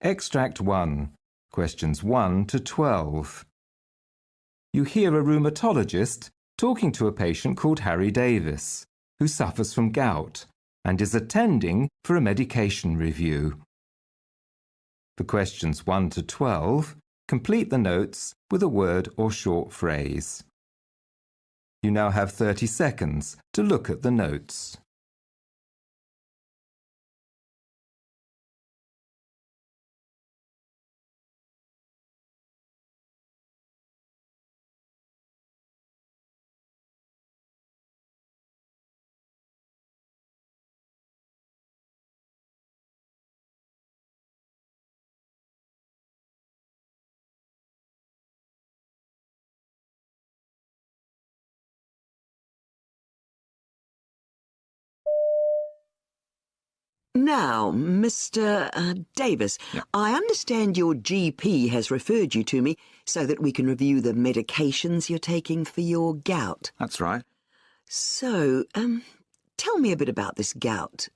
Extract 1, questions 1 to 12. You hear a rheumatologist talking to a patient called Harry Davis, who suffers from gout and is attending for a medication review. For questions 1 to 12, complete the notes with a word or short phrase. You now have 30 seconds to look at the notes. Now, Mr. Davis, Yep. I understand your GP has referred you to me so that we can review the medications you're taking for your gout. That's right. So, tell me a bit about this gout.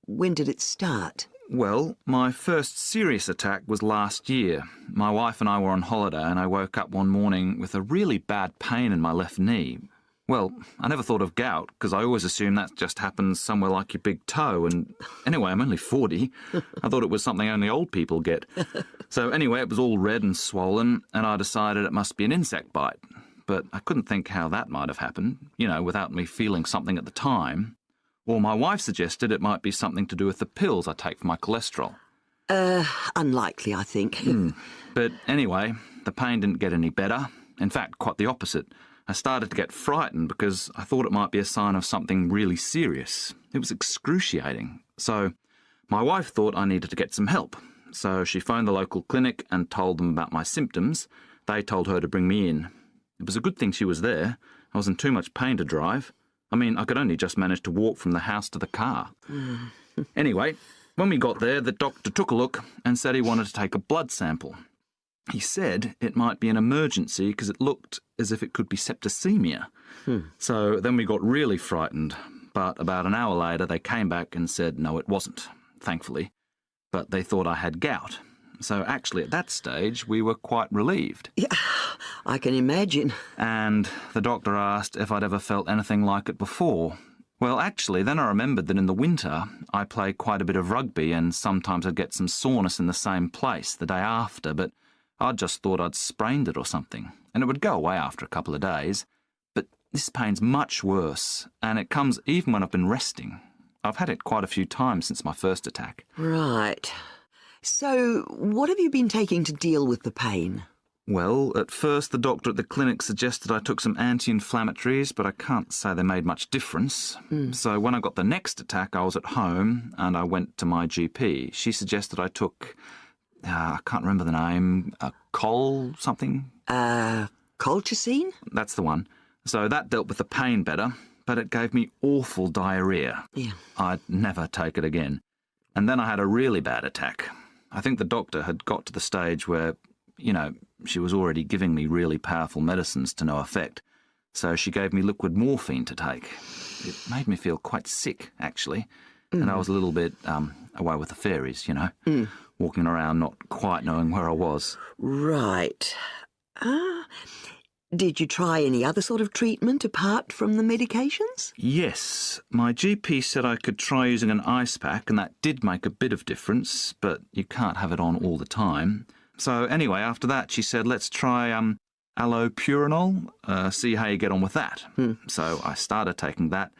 When did it start? Well, my first serious attack was last year. My wife and I were on holiday and I woke up one morning with a really bad pain in my left knee. Well, I never thought of gout because I always assume that just happens somewhere like your big toe, and anyway, I'm only 40. I thought it was something only old people get. So anyway, it was all red and swollen and I decided it must be an insect bite. But I couldn't think how that might have happened, without me feeling something at the time. Or my wife suggested it might be something to do with the pills I take for my cholesterol. Unlikely, I think. But anyway, the pain didn't get any better. In fact, quite the opposite. I started to get frightened because I thought it might be a sign of something really serious. It was excruciating. So my wife thought I needed to get some help. So she phoned the local clinic and told them about my symptoms. They told her to bring me in. It was a good thing she was there. I was in too much pain to drive. I mean, I could only just manage to walk from the house to the car. Anyway, when we got there, the doctor took a look and said he wanted to take a blood sample. He said it might be an emergency because it looked as if it could be septicemia. So then we got really frightened. But about an hour later, they came back and said no, it wasn't, thankfully. But they thought I had gout. So actually, at that stage, we were quite relieved. Yeah, I can imagine. And the doctor asked if I'd ever felt anything like it before. Well, actually, then I remembered that in the winter, I play quite a bit of rugby and sometimes I'd get some soreness in the same place the day after, but I just thought I'd sprained it or something, and it would go away after a couple of days. But this pain's much worse, and it comes even when I've been resting. I've had it quite a few times since my first attack. Right. So, what have you been taking to deal with the pain? Well, at first the doctor at the clinic suggested I took some anti-inflammatories, but I can't say they made much difference. So when I got the next attack, I was at home, and I went to my GP. She suggested I took... I can't remember the name, Col something? Colchicine? That's the one. So that dealt with the pain better, but it gave me awful diarrhoea. Yeah. I'd never take it again. And then I had a really bad attack. I think the doctor had got to the stage where, she was already giving me really powerful medicines to no effect. So she gave me liquid morphine to take. It made me feel quite sick, actually. And I was a little bit away with the fairies, walking around not quite knowing where I was. Right. Did you try any other sort of treatment apart from the medications? Yes. My GP said I could try using an ice pack, and that did make a bit of difference, but you can't have it on all the time. So anyway, after that, she said, let's try allopurinol, see how you get on with that. So I started taking that,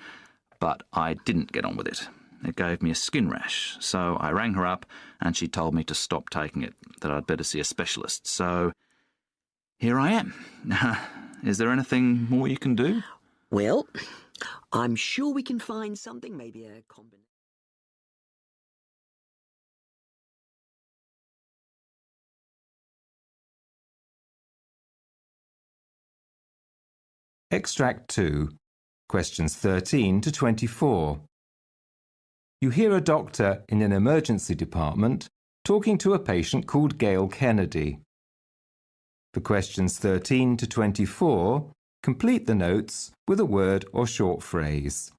but I didn't get on with it. It gave me a skin rash, so I rang her up and she told me to stop taking it, that I'd better see a specialist. So here I am. Is there anything more you can do? Well, I'm sure we can find something, maybe a combination. Extract 2, questions 13 to 24. You hear a doctor in an emergency department talking to a patient called Gail Kennedy. For questions 13 to 24, complete the notes with a word or short phrase.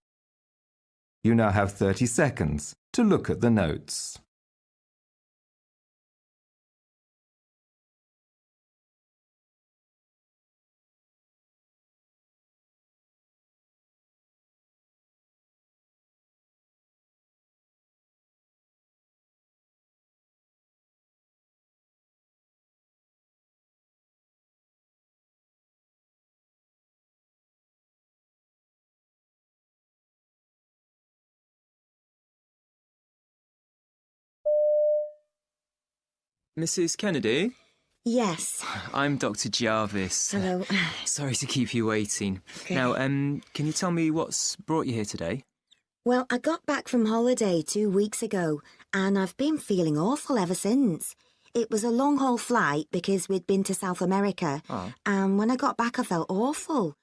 You now have 30 seconds to look at the notes. Mrs. Kennedy? Yes. I'm Dr. Jarvis. Hello. Sorry to keep you waiting. Okay. Now, can you tell me what's brought you here today? Well, I got back from holiday 2 weeks ago, and I've been feeling awful ever since. It was a long-haul flight because we'd been to South America, and when I got back I felt awful.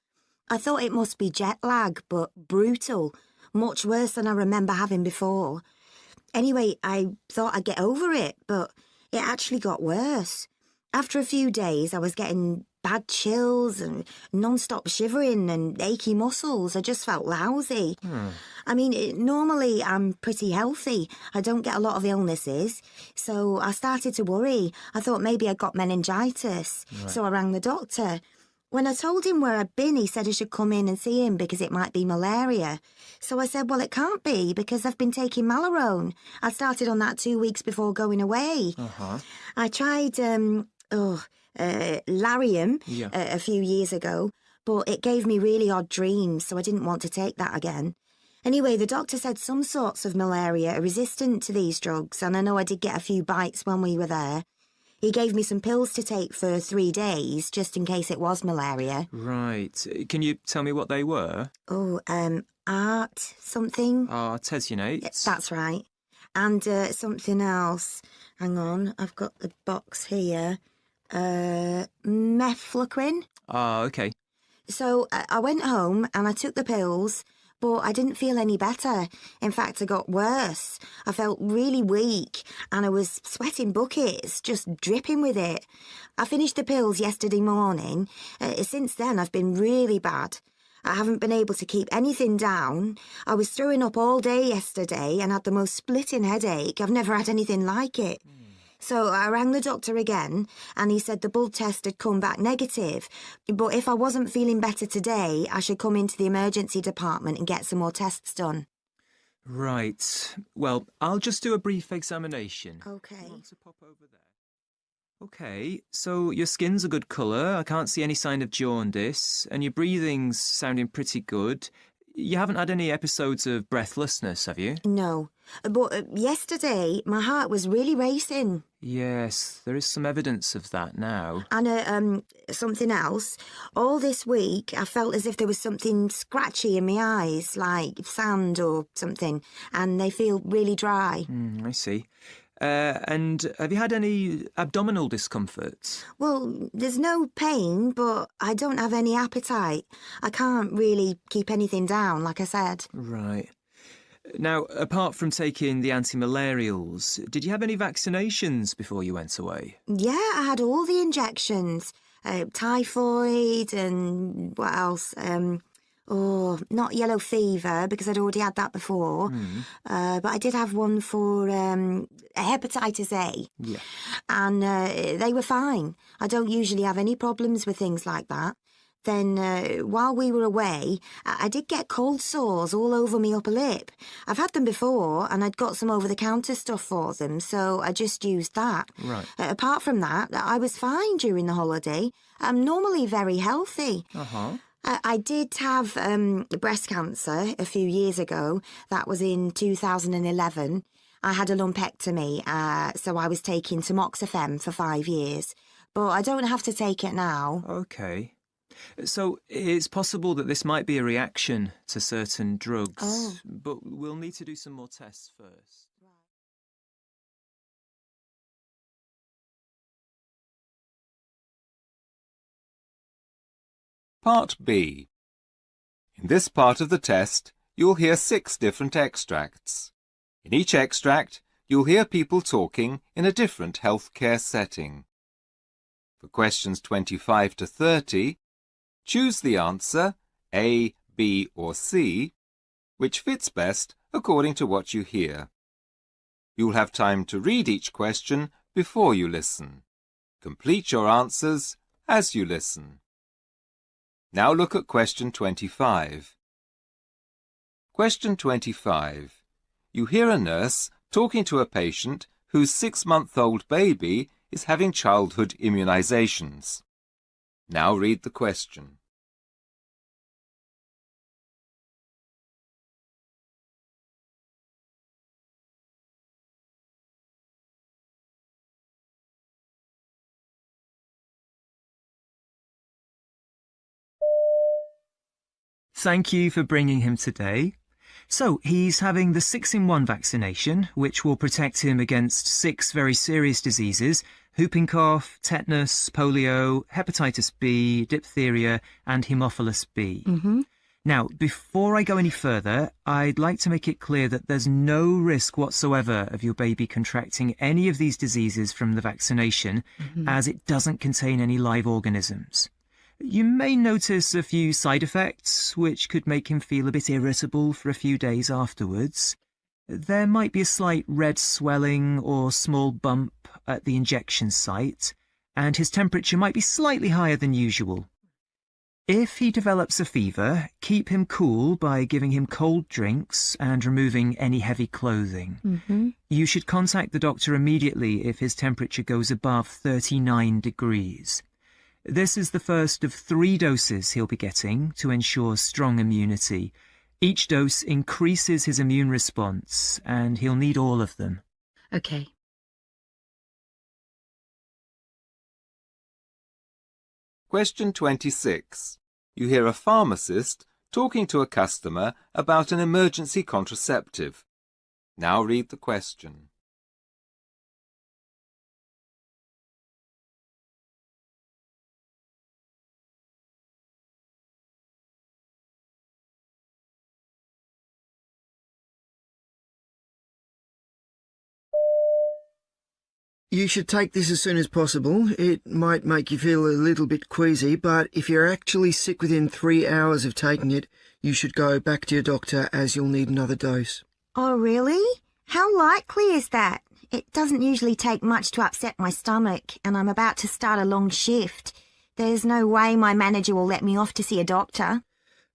I thought it must be jet lag, but brutal, much worse than I remember having before. Anyway, I thought I'd get over it, but it actually got worse. After a few days, I was getting bad chills and non-stop shivering and achy muscles. I just felt lousy. I mean, normally I'm pretty healthy. I don't get a lot of illnesses. So I started to worry. I thought maybe I got meningitis. So I rang the doctor. When I told him where I'd been, he said I should come in and see him because it might be malaria. So I said, well, it can't be because I've been taking Malarone. I started on that 2 weeks before going away. I tried Lariam a few years ago, but it gave me really odd dreams, so I didn't want to take that again. Anyway, the doctor said some sorts of malaria are resistant to these drugs, and I know I did get a few bites when we were there. He gave me some pills to take for 3 days, just in case it was malaria. Right. Can you tell me what they were? Art something? Artesunate. That's right. And something else. Hang on, I've got the box here. Mefloquine. Okay. So I went home and I took the pills, but I didn't feel any better. In fact, I got worse. I felt really weak and I was sweating buckets, just dripping with it. I finished the pills yesterday morning. Since then, I've been really bad. I haven't been able to keep anything down. I was throwing up all day yesterday and had the most splitting headache. I've never had anything like it. So I rang the doctor again, and he said the blood test had come back negative. But if I wasn't feeling better today, I should come into the emergency department and get some more tests done. Right. Well, I'll just do a brief examination. Okay. You want to pop over there? Okay, so your skin's a good colour. I can't see any sign of jaundice, and your breathing's sounding pretty good. You haven't had any episodes of breathlessness, have you? No. But yesterday, my heart was really racing. Yes, there is some evidence of that now. And something else. All this week, I felt as if there was something scratchy in my eyes, like sand or something, and they feel really dry. I see. And have you had any abdominal discomforts? Well, there's no pain, but I don't have any appetite. I can't really keep anything down, like I said. Right. Now, apart from taking the anti-malarials, did you have any vaccinations before you went away? Yeah, I had all the injections. Typhoid and what else? Not yellow fever, because I'd already had that before. But I did have one for hepatitis A. Yeah. And they were fine. I don't usually have any problems with things like that. Then, while we were away, I did get cold sores all over my upper lip. I've had them before, and I'd got some over-the-counter stuff for them, so I just used that. Right. Apart from that, I was fine during the holiday. I'm normally very healthy. I did have breast cancer a few years ago. That was in 2011. I had a lumpectomy, so I was taking tamoxifen for 5 years. But I don't have to take it now. Okay. So it's possible that this might be a reaction to certain drugs, but we'll need to do some more tests first. Part B. In this part of the test, you'll hear 6 different extracts. In each extract, you'll hear people talking in a different healthcare setting. For questions 25 to 30, choose the answer A, B or C, which fits best according to what you hear. You'll have time to read each question before you listen. Complete your answers as you listen. Now look at question 25. Question 25. You hear a nurse talking to a patient whose 6-month-old baby is having childhood immunizations. Now read the question. Thank you for bringing him today. So, he's having the 6-in-1 vaccination, which will protect him against 6 very serious diseases: whooping cough, tetanus, polio, hepatitis B, diphtheria, and Haemophilus B. Now, before I go any further, I'd like to make it clear that there's no risk whatsoever of your baby contracting any of these diseases from the vaccination, as it doesn't contain any live organisms. You may notice a few side effects, which could make him feel a bit irritable for a few days afterwards. There might be a slight red swelling or small bump at the injection site, and his temperature might be slightly higher than usual. If he develops a fever, keep him cool by giving him cold drinks and removing any heavy clothing. You should contact the doctor immediately if his temperature goes above 39 degrees. This is the first of 3 doses he'll be getting to ensure strong immunity. Each dose increases his immune response, and he'll need all of them. Okay. Question 26. You hear a pharmacist talking to a customer about an emergency contraceptive. Now read the question. You should take this as soon as possible. It might make you feel a little bit queasy, but if you're actually sick within 3 hours of taking it, you should go back to your doctor as you'll need another dose. Oh, really? How likely is that? It doesn't usually take much to upset my stomach, and I'm about to start a long shift. There's no way my manager will let me off to see a doctor.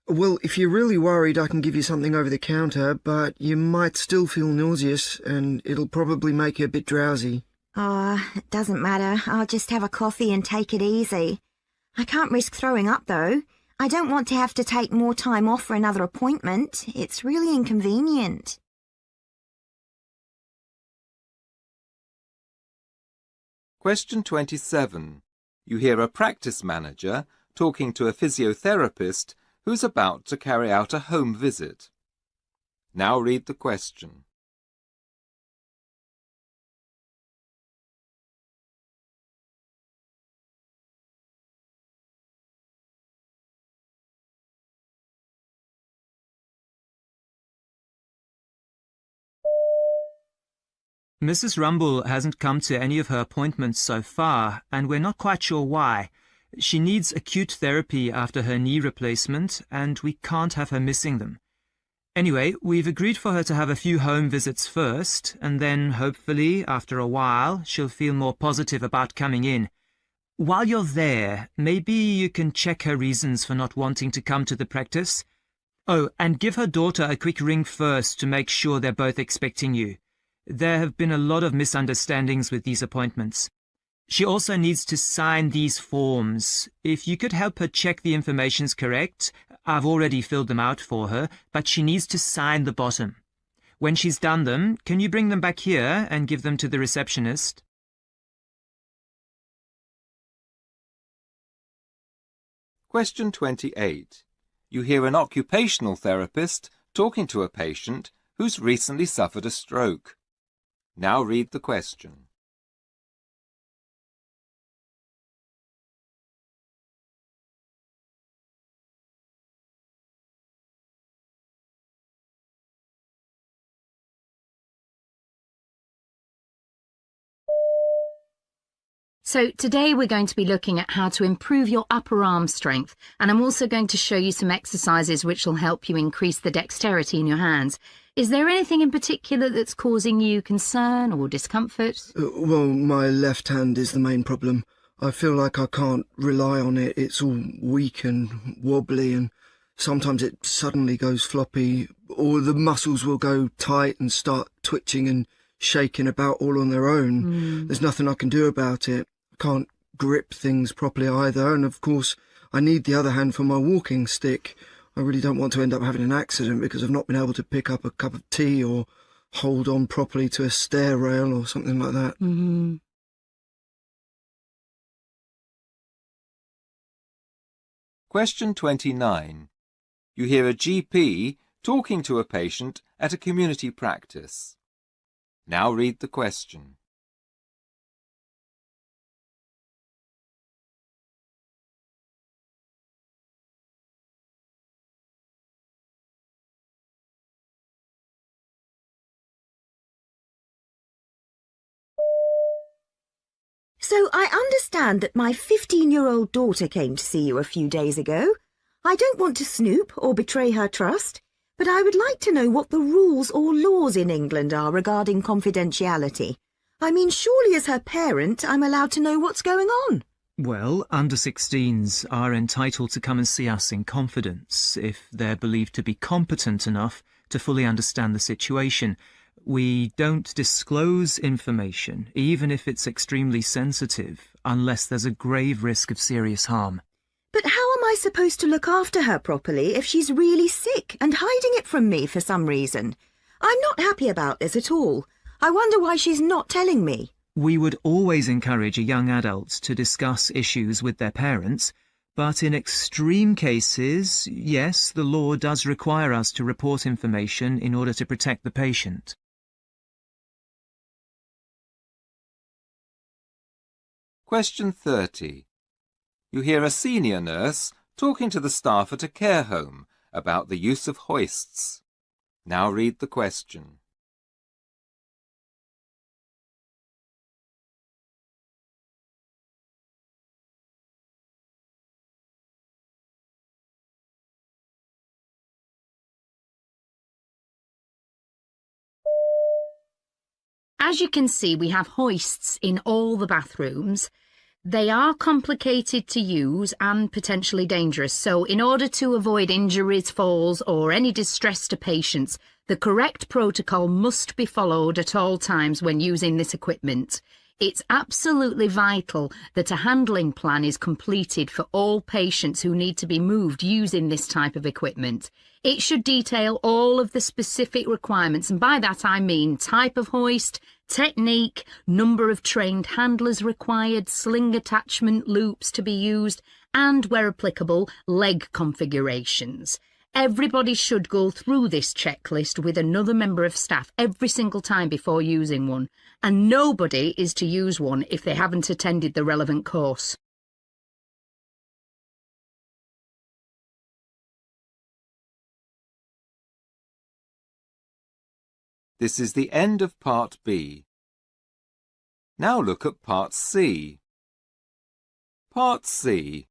Well, if you're really worried, I can give you something over the counter, but you might still feel nauseous, and it'll probably make you a bit drowsy. Oh, it doesn't matter. I'll just have a coffee and take it easy. I can't risk throwing up, though. I don't want to have to take more time off for another appointment. It's really inconvenient. Question 27. You hear a practice manager talking to a physiotherapist who's about to carry out a home visit. Now read the question. Mrs. Rumble hasn't come to any of her appointments so far, and we're not quite sure why. She needs acute therapy after her knee replacement, and we can't have her missing them. Anyway, we've agreed for her to have a few home visits first, and then, hopefully, after a while, she'll feel more positive about coming in. While you're there, maybe you can check her reasons for not wanting to come to the practice. Oh, and give her daughter a quick ring first to make sure they're both expecting you. There have been a lot of misunderstandings with these appointments. She also needs to sign these forms. If you could help her check the information's correct, I've already filled them out for her, but she needs to sign the bottom. When she's done them, can you bring them back here and give them to the receptionist? Question 28. You hear an occupational therapist talking to a patient who's recently suffered a stroke. Now read the question. So today we're going to be looking at how to improve your upper arm strength, and I'm also going to show you some exercises which will help you increase the dexterity in your hands. Is there anything in particular that's causing you concern or discomfort? Well, my left hand is the main problem. I feel like I can't rely on it. It's all weak and wobbly, and sometimes it suddenly goes floppy, or the muscles will go tight and start twitching and shaking about all on their own. There's nothing I can do about it. I can't grip things properly either, and of course I need the other hand for my walking stick. I really don't want to end up having an accident because I've not been able to pick up a cup of tea or hold on properly to a stair rail or something like that. Question 29. You hear a GP talking to a patient at a community practice. Now read the question. So I understand that my 15-year-old daughter came to see you a few days ago. I don't want to snoop or betray her trust, but I would like to know what the rules or laws in England are regarding confidentiality. I mean, surely as her parent, I'm allowed to know what's going on. Well, under 16s are entitled to come and see us in confidence if they're believed to be competent enough to fully understand the situation. We don't disclose information, even if it's extremely sensitive, unless there's a grave risk of serious harm. But how am I supposed to look after her properly if she's really sick and hiding it from me for some reason? I'm not happy about this at all. I wonder why she's not telling me. We would always encourage a young adult to discuss issues with their parents, but in extreme cases, yes, the law does require us to report information in order to protect the patient. Question 30. You hear a senior nurse talking to the staff at a care home about the use of hoists. Now read the question. As you can see, we have hoists in all the bathrooms. They are complicated to use and potentially dangerous, so in order to avoid injuries, falls or any distress to patients, the correct protocol must be followed at all times when using this equipment. It's absolutely vital that a handling plan is completed for all patients who need to be moved using this type of equipment. It should detail all of the specific requirements, and by that I mean type of hoist, technique, number of trained handlers required, sling attachment loops to be used, and, where applicable, leg configurations. Everybody should go through this checklist with another member of staff every single time before using one, and nobody is to use one if they haven't attended the relevant course. This is the end of Part B. Now look at Part C. Part C.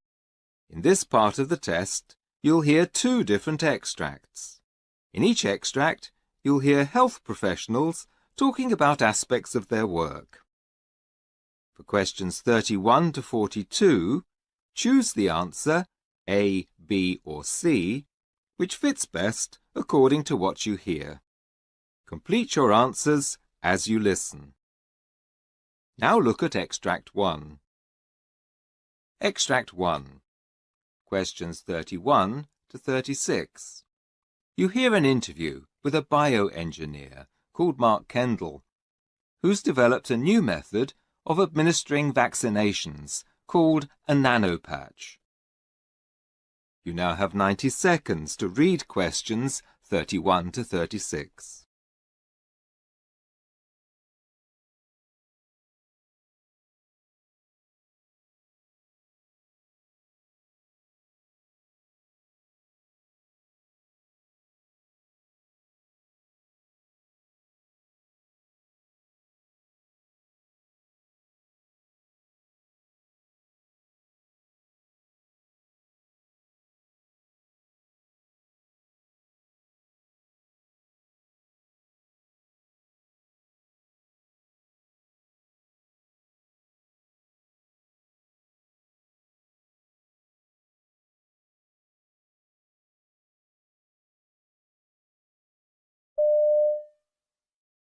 In this part of the test, you'll hear two different extracts. In each extract, you'll hear health professionals talking about aspects of their work. For questions 31 to 42, choose the answer A, B or C, which fits best according to what you hear. Complete your answers as you listen. Now look at Extract 1. Extract 1. Questions 31 to 36. You hear an interview with a bioengineer called Mark Kendall, who's developed a new method of administering vaccinations called a nanopatch. You now have 90 seconds to read questions 31 to 36.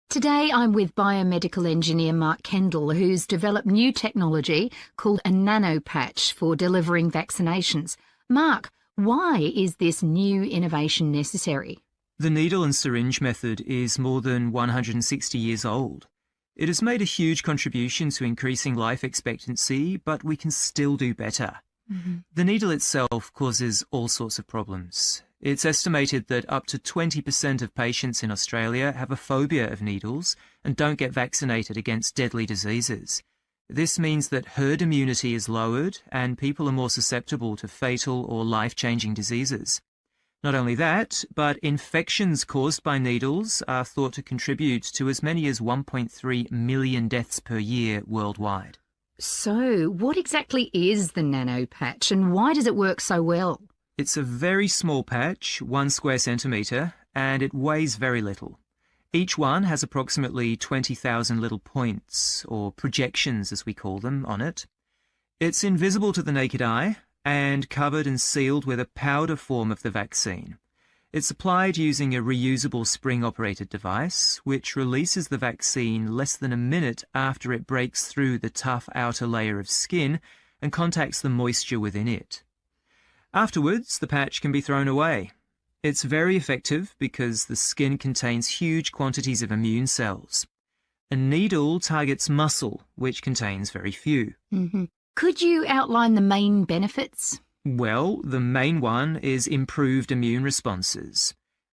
Today I'm with biomedical engineer Mark Kendall, who's developed new technology called a nanopatch for delivering vaccinations. Mark, why is this new innovation necessary? The needle and syringe method is more than 160 years old. It has made a huge contribution to increasing life expectancy, but we can still do better. The needle itself causes all sorts of problems. It's estimated that up to 20% of patients in Australia have a phobia of needles and don't get vaccinated against deadly diseases. This means that herd immunity is lowered and people are more susceptible to fatal or life-changing diseases. Not only that, but infections caused by needles are thought to contribute to as many as 1.3 million deaths per year worldwide. So, what exactly is the nano patch and why does it work so well? It's a very small patch, 1 square centimetre, and it weighs very little. Each one has approximately 20,000 little points, or projections as we call them, on it. It's invisible to the naked eye and covered and sealed with a powder form of the vaccine. It's applied using a reusable spring-operated device, which releases the vaccine less than a minute after it breaks through the tough outer layer of skin and contacts the moisture within it. Afterwards, the patch can be thrown away. It's very effective because the skin contains huge quantities of immune cells. A needle targets muscle, which contains very few. Could you outline the main benefits? Well, the main one is improved immune responses.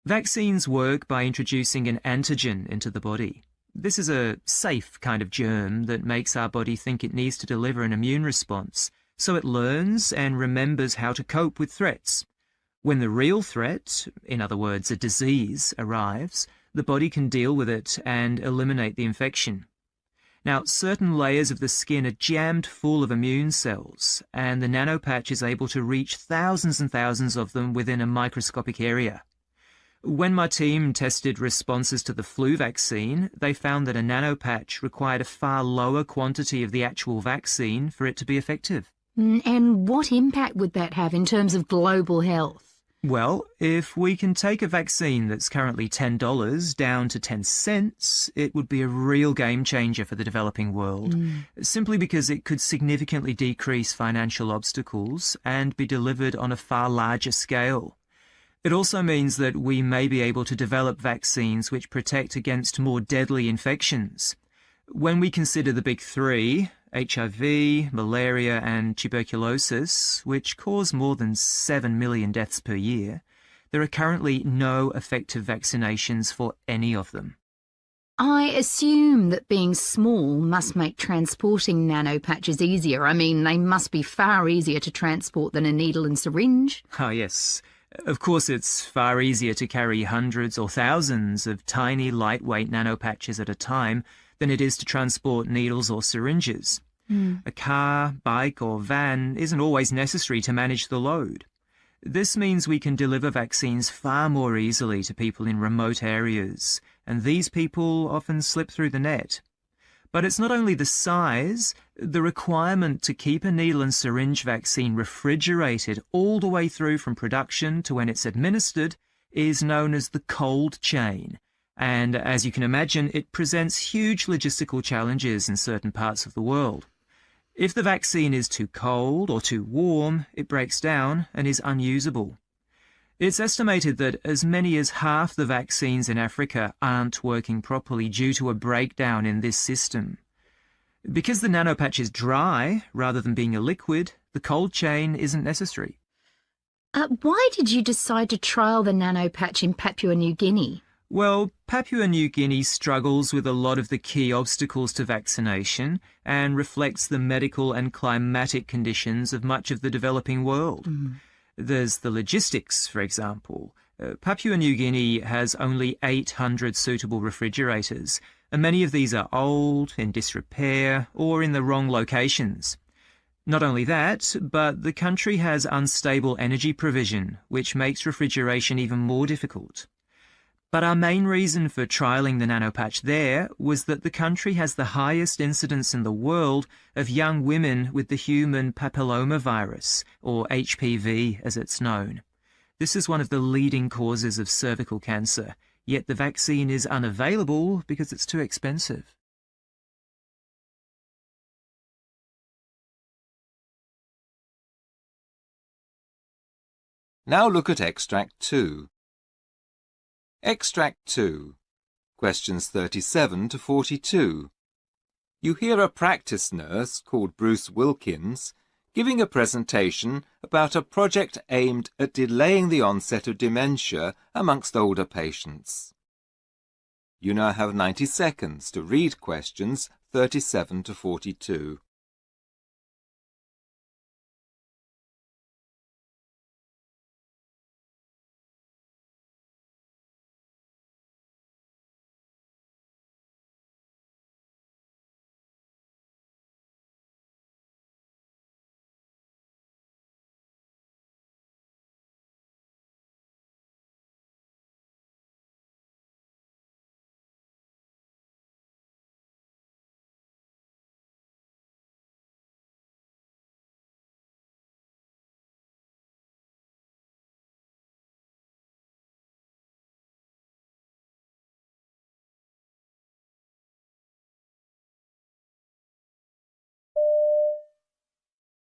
Vaccines work by introducing an antigen into the body. This is a safe kind of germ that makes our body think it needs to deliver an immune response, so it learns and remembers how to cope with threats. When the real threat, in other words, a disease, arrives, the body can deal with it and eliminate the infection. Now, certain layers of the skin are jammed full of immune cells, and the nanopatch is able to reach thousands and thousands of them within a microscopic area. When my team tested responses to the flu vaccine, they found that a nanopatch required a far lower quantity of the actual vaccine for it to be effective. And what impact would that have in terms of global health? Well, if we can take a vaccine that's currently $10 down to 10 cents, it would be a real game changer for the developing world, simply because it could significantly decrease financial obstacles and be delivered on a far larger scale. It also means that we may be able to develop vaccines which protect against more deadly infections. When we consider the big three, HIV, malaria and tuberculosis, which cause more than 7 million deaths per year, there are currently no effective vaccinations for any of them. I assume that being small must make transporting nanopatches easier. I mean, they must be far easier to transport than a needle and syringe. Ah, yes. Of course, it's far easier to carry hundreds or thousands of tiny, lightweight nanopatches at a time than it is to transport needles or syringes. A car, bike or van isn't always necessary to manage the load. This means we can deliver vaccines far more easily to people in remote areas, and these people often slip through the net. But it's not only the size, the requirement to keep a needle and syringe vaccine refrigerated all the way through from production to when it's administered is known as the cold chain. And as you can imagine, it presents huge logistical challenges in certain parts of the world. If the vaccine is too cold or too warm, it breaks down and is unusable. It's estimated that as many as half the vaccines in Africa aren't working properly due to a breakdown in this system. Because the nanopatch is dry rather than being a liquid, the cold chain isn't necessary. Why did you decide to trial the nanopatch in Papua New Guinea? Well, Papua New Guinea struggles with a lot of the key obstacles to vaccination and reflects the medical and climatic conditions of much of the developing world. There's the logistics, for example. Papua New Guinea has only 800 suitable refrigerators, and many of these are old, in disrepair, or in the wrong locations. Not only that, but the country has unstable energy provision, which makes refrigeration even more difficult. But our main reason for trialling the nanopatch there was that the country has the highest incidence in the world of young women with the human papillomavirus, or HPV as it's known. This is one of the leading causes of cervical cancer, yet the vaccine is unavailable because it's too expensive. Now look at Extract 2. Extract 2. Questions 37 to 42. You hear a practice nurse called Bruce Wilkins giving a presentation about a project aimed at delaying the onset of dementia amongst older patients. You now have 90 seconds to read questions 37 to 42.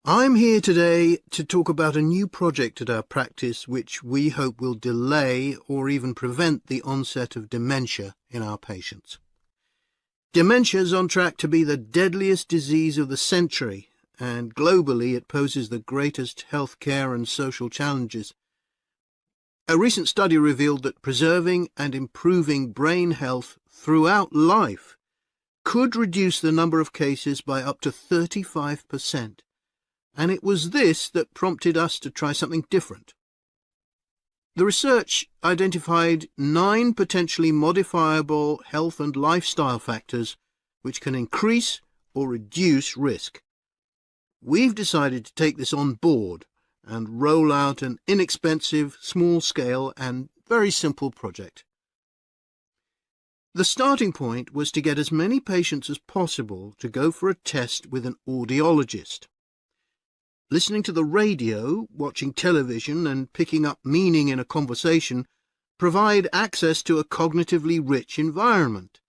I'm here today to talk about a new project at our practice which we hope will delay or even prevent the onset of dementia in our patients. Dementia is on track to be the deadliest disease of the century, and globally it poses the greatest healthcare and social challenges. A recent study revealed that preserving and improving brain health throughout life could reduce the number of cases by up to 35%. And it was this that prompted us to try something different. The research identified 9 potentially modifiable health and lifestyle factors which can increase or reduce risk. We've decided to take this on board and roll out an inexpensive, small-scale and very simple project. The starting point was to get as many patients as possible to go for a test with an audiologist. Listening to the radio, watching television and picking up meaning in a conversation provide access to a cognitively rich environment.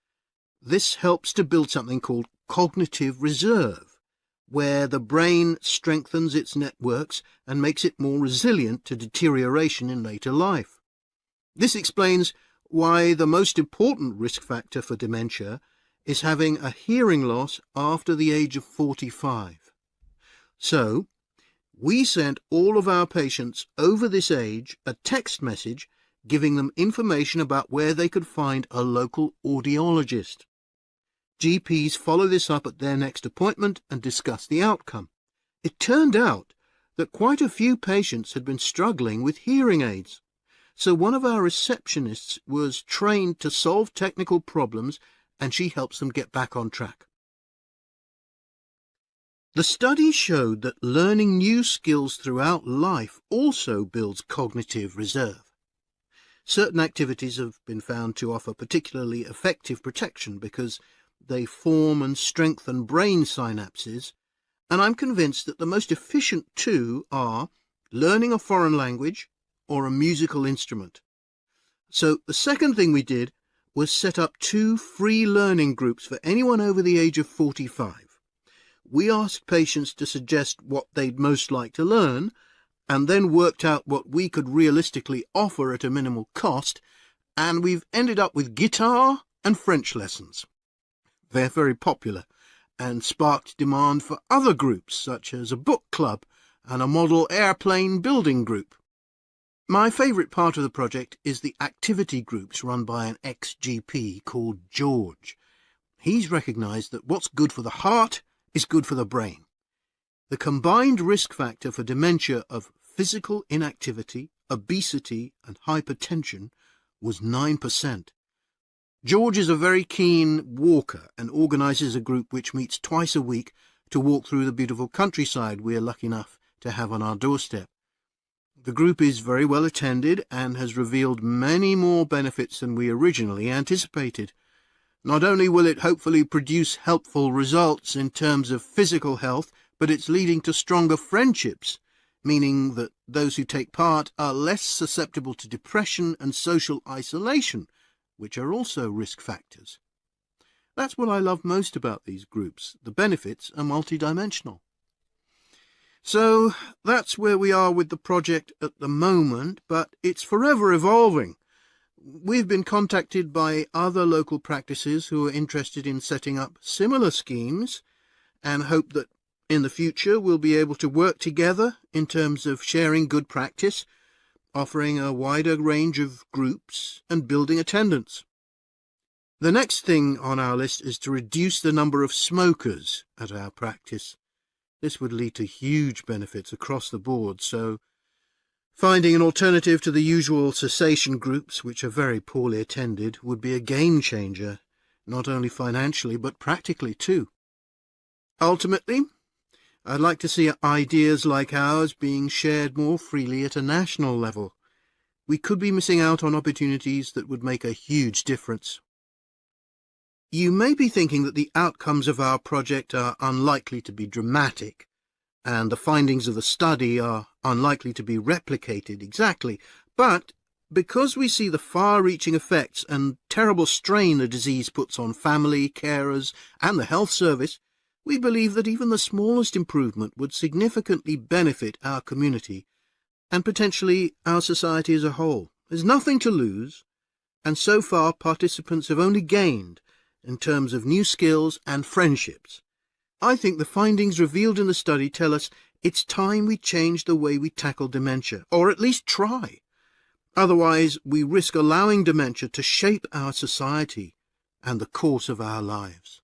This helps to build something called cognitive reserve, where the brain strengthens its networks and makes it more resilient to deterioration in later life. This explains why the most important risk factor for dementia is having a hearing loss after the age of 45. So, we sent all of our patients over this age a text message giving them information about where they could find a local audiologist. GPs follow this up at their next appointment and discuss the outcome. It turned out that quite a few patients had been struggling with hearing aids, so one of our receptionists was trained to solve technical problems and she helps them get back on track. The study showed that learning new skills throughout life also builds cognitive reserve. Certain activities have been found to offer particularly effective protection because they form and strengthen brain synapses, and I'm convinced that the most efficient two are learning a foreign language or a musical instrument. So the second thing we did was set up 2 free learning groups for anyone over the age of 45. We asked patients to suggest what they'd most like to learn, and then worked out what we could realistically offer at a minimal cost, and we've ended up with guitar and French lessons. They're very popular, and sparked demand for other groups, such as a book club and a model airplane building group. My favourite part of the project is the activity groups run by an ex-GP called George. He's recognised that what's good for the heart is good for the brain. The combined risk factor for dementia of physical inactivity, obesity and hypertension was 9%. George is a very keen walker and organises a group which meets twice a week to walk through the beautiful countryside we are lucky enough to have on our doorstep. The group is very well attended and has revealed many more benefits than we originally anticipated. Not only will it hopefully produce helpful results in terms of physical health, but it's leading to stronger friendships, meaning that those who take part are less susceptible to depression and social isolation, which are also risk factors. That's what I love most about these groups. The benefits are multidimensional. So that's where we are with the project at the moment, but it's forever evolving. We've been contacted by other local practices who are interested in setting up similar schemes and hope that In the future, we'll be able to work together in terms of sharing good practice, offering a wider range of groups, and building attendance. The next thing on our list is to reduce the number of smokers at our practice. This would lead to huge benefits across the board, so finding an alternative to the usual cessation groups, which are very poorly attended, would be a game changer, not only financially but practically too. Ultimately, I'd like to see ideas like ours being shared more freely at a national level. We could be missing out on opportunities that would make a huge difference. You may be thinking that the outcomes of our project are unlikely to be dramatic, and the findings of the study are unlikely to be replicated exactly, but because we see the far-reaching effects and terrible strain the disease puts on family, carers, and the health service, we believe that even the smallest improvement would significantly benefit our community and potentially our society as a whole. There's nothing to lose, and so far participants have only gained in terms of new skills and friendships. I think the findings revealed in the study tell us it's time we change the way we tackle dementia, or at least try. Otherwise, we risk allowing dementia to shape our society and the course of our lives.